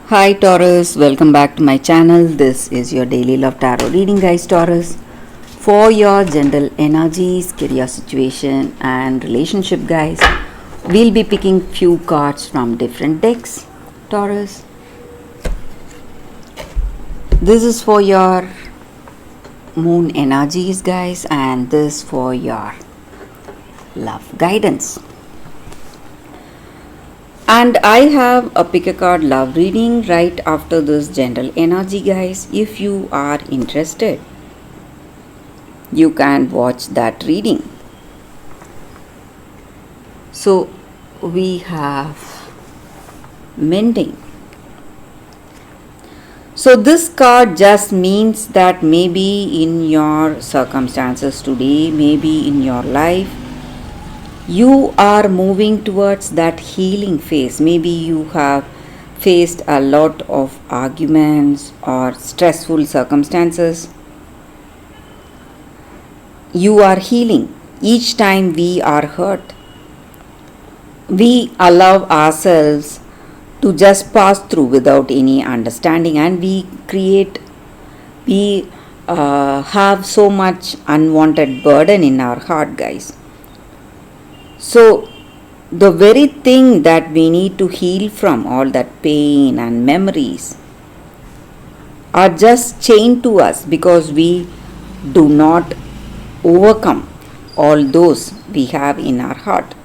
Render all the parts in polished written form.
Hi Taurus, welcome back to my channel. This is your daily love tarot reading, guys. Taurus, for your general energies, career situation, and relationship, guys, we'll be picking few cards from different decks. Taurus, this is for your moon energies, guys, and this for your love guidance. And I have a pick a card love reading right after this general energy, guys. If you are interested, you can watch that reading. So we have mending. So this card just means that maybe in your circumstances today, maybe in your life, you are moving towards that healing phase. Maybe you have faced a lot of arguments or stressful circumstances. You are healing. Each time we are hurt, we allow ourselves to just pass through without any understanding, and we have so much unwanted burden in our heart, guys. So the very thing that we need to heal from, all that pain and memories, are just chained to us because we do not overcome all those we have in our heart.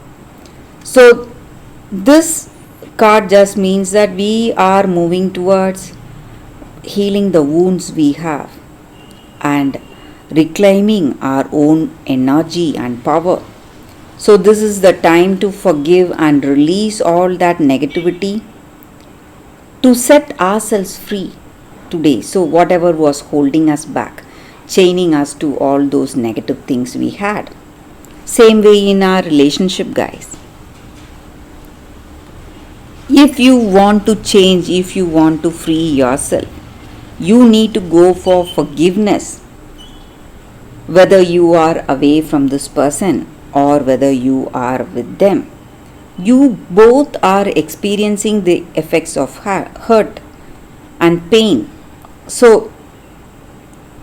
So this card just means that we are moving towards healing the wounds we have and reclaiming our own energy and power. So this is the time to forgive and release all that negativity, to set ourselves free today. So whatever was holding us back, chaining us to all those negative things we had. Same way in our relationship, guys. If you want to change, if you want to free yourself, you need to go for forgiveness. Whether you are away from this person or whether you are with them, you both are experiencing the effects of hurt and pain. So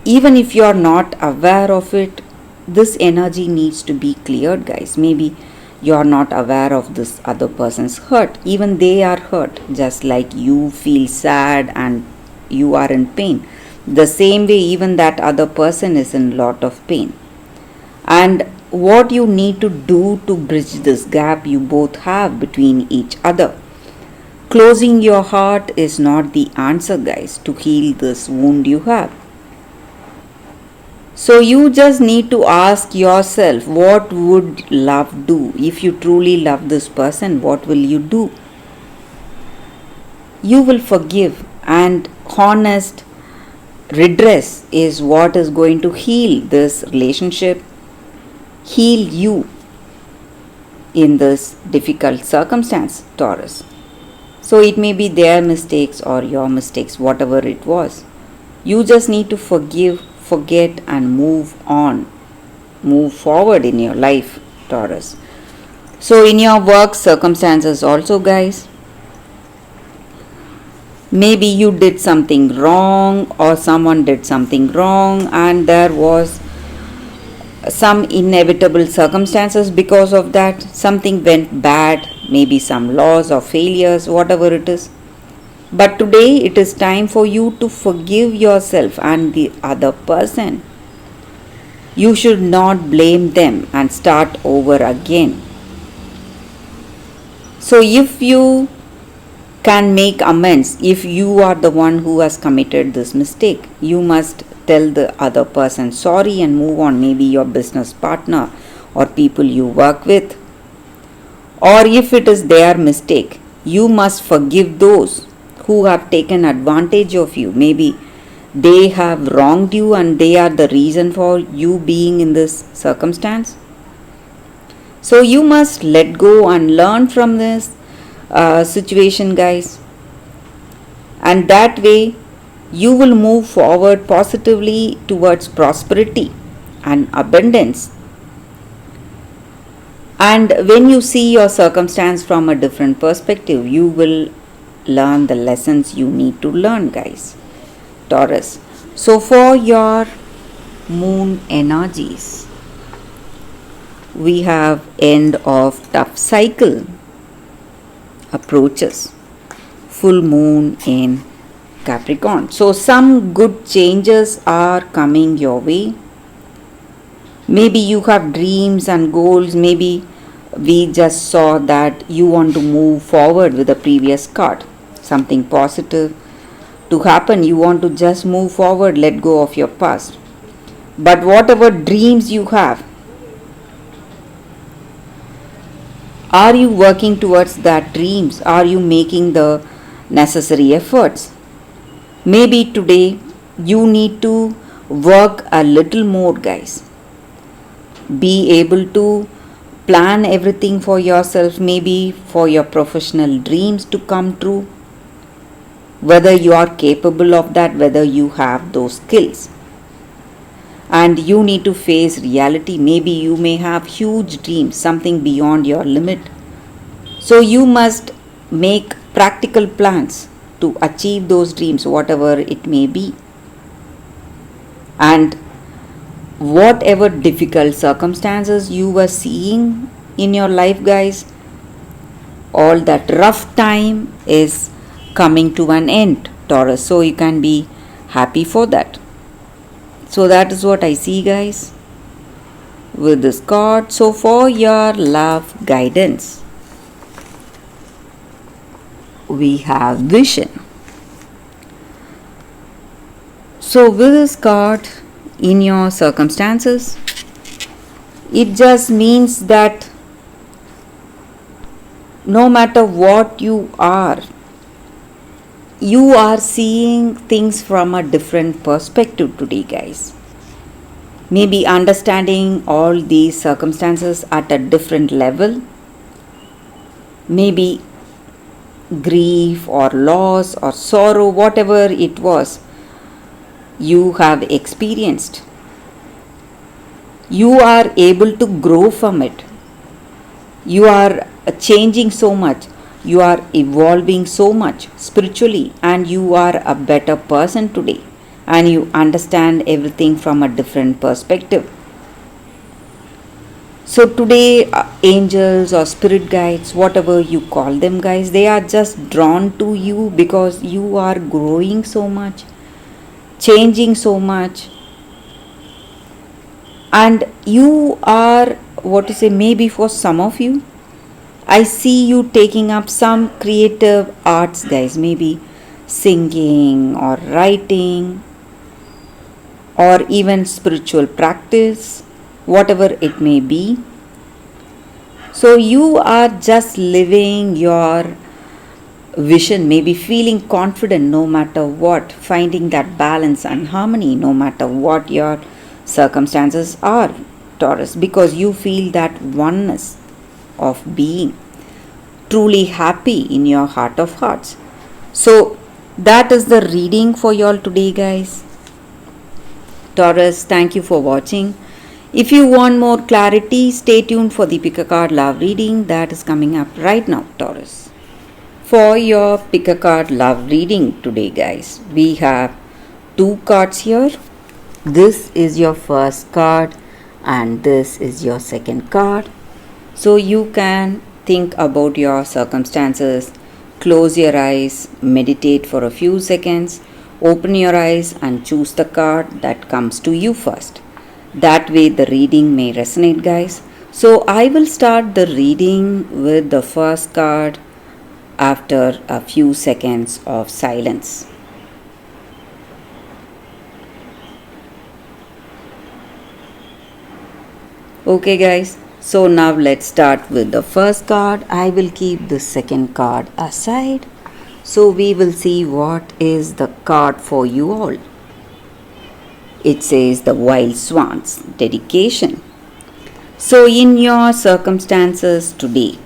even if you are not aware of it, this energy needs to be cleared, guys. Maybe you are not aware of this other person's hurt. Even they are hurt, just like you feel sad and you are in pain. The same way, even that other person is in lot of pain. And what you need to do to bridge this gap you both have between each other. Closing your heart is not the answer, guys, to heal this wound you have. So you just need to ask yourself, what would love do? If you truly love this person, what will you do? You will forgive, and honest redress is what is going to heal this relationship, heal you in this difficult circumstance, Taurus. So it may be their mistakes or your mistakes, whatever it was. You just need to forgive, forget, and move on. Move forward in your life, Taurus. So in your work circumstances also, guys, maybe you did something wrong or someone did something wrong and there was some inevitable circumstances because of that. Something went bad, maybe some loss or failures, whatever it is. But today it is time for you to forgive yourself and the other person. You should not blame them and start over again. So if you can make amends, if you are the one who has committed this mistake, you must tell the other person sorry and move on. Maybe your business partner or people you work with. Or if it is their mistake, you must forgive those who have taken advantage of you. Maybe they have wronged you and they are the reason for you being in this circumstance. So you must let go and learn from this situation, guys. And that way you will move forward positively towards prosperity and abundance. And when you see your circumstance from a different perspective, you will learn the lessons you need to learn, guys. Taurus. So, for your moon energies, we have end of tough cycle approaches, full moon in Capricorn. So, some good changes are coming your way. Maybe you have dreams and goals. Maybe we just saw that you want to move forward with the previous card. Something positive to happen. You want to just move forward, let go of your past. But whatever dreams you have, are you working towards that dreams? Are you making the necessary efforts? Maybe today you need to work a little more, guys. Be able to plan everything for yourself, maybe for your professional dreams to come true. Whether you are capable of that, whether you have those skills. And you need to face reality. Maybe you may have huge dreams, something beyond your limit. So you must make practical plans to achieve those dreams, whatever it may be. And whatever difficult circumstances you were seeing in your life, guys, all that rough time is coming to an end, Taurus. So you can be happy for that. So that is what I see, guys, with this card. So for your love guidance, we have vision. So with this card, in your circumstances, it just means that no matter what you are seeing things from a different perspective today, guys. Maybe understanding all these circumstances at a different level. Maybe grief or loss or sorrow, whatever it was you have experienced, you are able to grow from it. You are changing so much. You are evolving so much spiritually, and you are a better person today, and you understand everything from a different perspective. So today, angels or spirit guides, whatever you call them, guys, they are just drawn to you because you are growing so much, changing so much, and you are, maybe for some of you, I see you taking up some creative arts, guys, maybe singing or writing or even spiritual practice, whatever it may be. So you are just living your vision, maybe feeling confident no matter what, finding that balance and harmony no matter what your circumstances are, Taurus, because you feel that oneness of being truly happy in your heart of hearts. So that is the reading for y'all today, guys. Taurus, thank you for watching. If you want more clarity, stay tuned for the Pick a Card Love reading that is coming up right now, Taurus. For your Pick a Card Love reading today, guys, we have 2 cards here. This is your first card and this is your second card. So you can think about your circumstances, close your eyes, meditate for a few seconds, open your eyes and choose the card that comes to you first. That way the reading may resonate, guys. So I will start the reading with the first card after a few seconds of silence. Okay, guys. So now let's start with the first card. I will keep the second card aside. So we will see what is the card for you all. It says the Wild Swans, dedication. So in your circumstances today,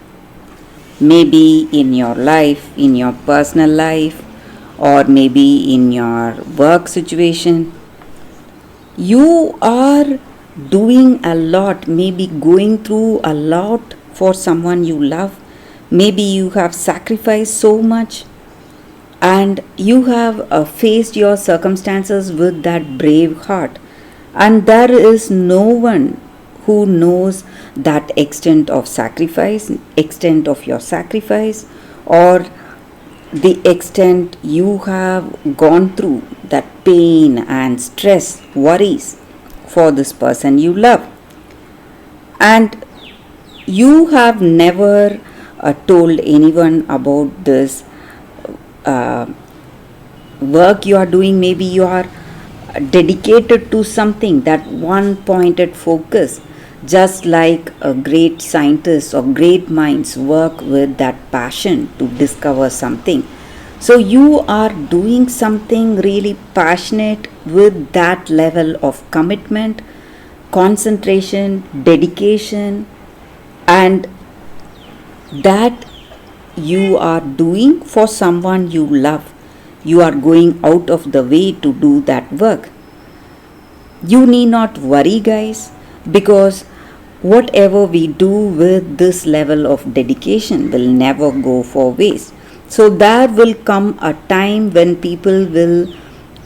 maybe in your life, in your personal life, or maybe in your work situation, you are doing a lot, maybe going through a lot for someone you love. Maybe you have sacrificed so much and you have faced your circumstances with that brave heart, and there is no one who knows that extent of your sacrifice, or the extent you have gone through that pain and stress, worries for this person you love. And you have never told anyone about this uh, work you are doing. Maybe you are dedicated to something, that one pointed focus, just like a great scientist or great minds work with that passion to discover something. So you are doing something really passionate with that level of commitment, concentration, dedication, and that you are doing for someone you love. You are going out of the way to do that work. You need not worry, guys, because whatever we do with this level of dedication will never go for waste. So there will come a time when people will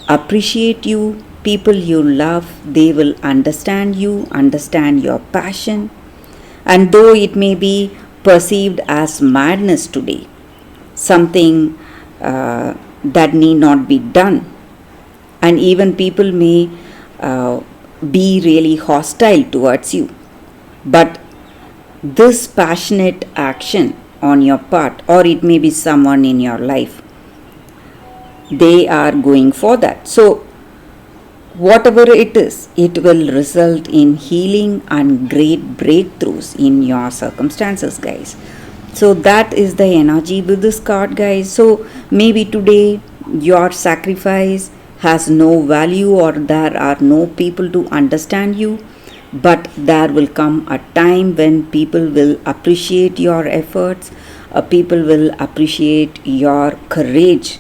appreciate you, people you love, they will understand you, understand your passion. And though it may be perceived as madness today, something that need not be done, and even people may be really hostile towards you, but this passionate action on your part, or it may be someone in your life, they are going for that. So whatever it is, it will result in healing and great breakthroughs in your circumstances, guys. So that is the energy with this card, guys. So maybe today your sacrifice has no value, or there are no people to understand you, but there will come a time when people will appreciate your efforts, people will appreciate your courage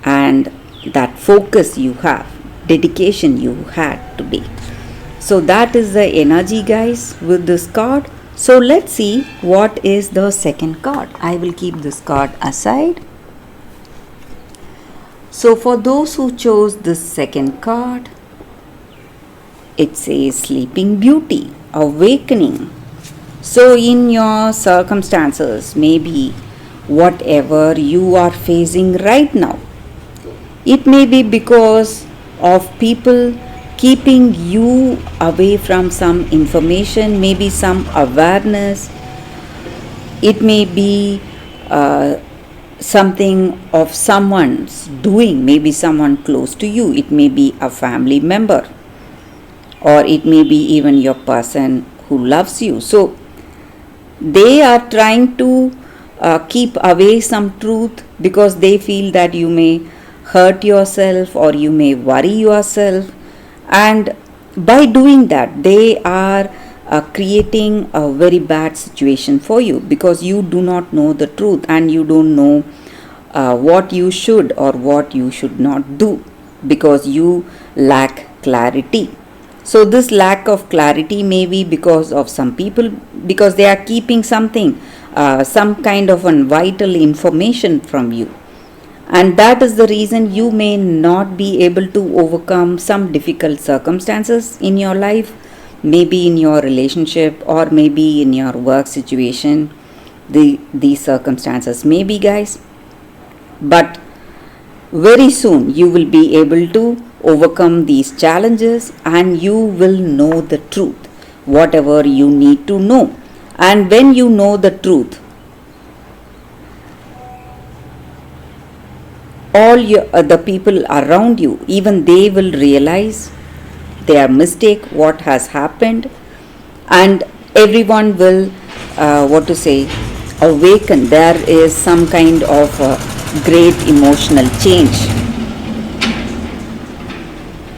and that focus you have, dedication you had today. So that is the energy, guys, with this card. So let's see what is the second card. I will keep this card aside. So for those who chose this second card, it says Sleeping Beauty, Awakening. So in your circumstances, maybe whatever you are facing right now, it may be because of people keeping you away from some information, maybe some awareness. It may be something of someone's doing, maybe someone close to you. It may be a family member, or it may be even your person who loves you. So they are trying to keep away some truth because they feel that you may hurt yourself or you may worry yourself, and by doing that they are creating a very bad situation for you, because you do not know the truth and you don't know what you should or what you should not do, because you lack clarity. So this lack of clarity may be because of some people, because they are keeping something, some kind of an vital information from you, and that is the reason you may not be able to overcome some difficult circumstances in your life, maybe in your relationship or maybe in your work situation. These circumstances may be, guys, but very soon you will be able to overcome these challenges and you will know the truth, whatever you need to know. And when you know the truth, all the people around you, even they will realize their mistake, what has happened, and everyone will awaken. There is some kind of great emotional change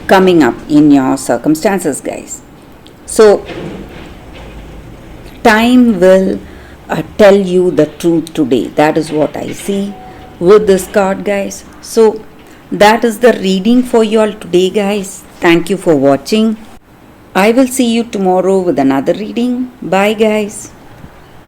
coming up in your circumstances, guys. So time will tell you the truth today. That is what I see with this card, guys. So that is the reading for you all today, guys. Thank you for watching. I will see you tomorrow with another reading. Bye, guys.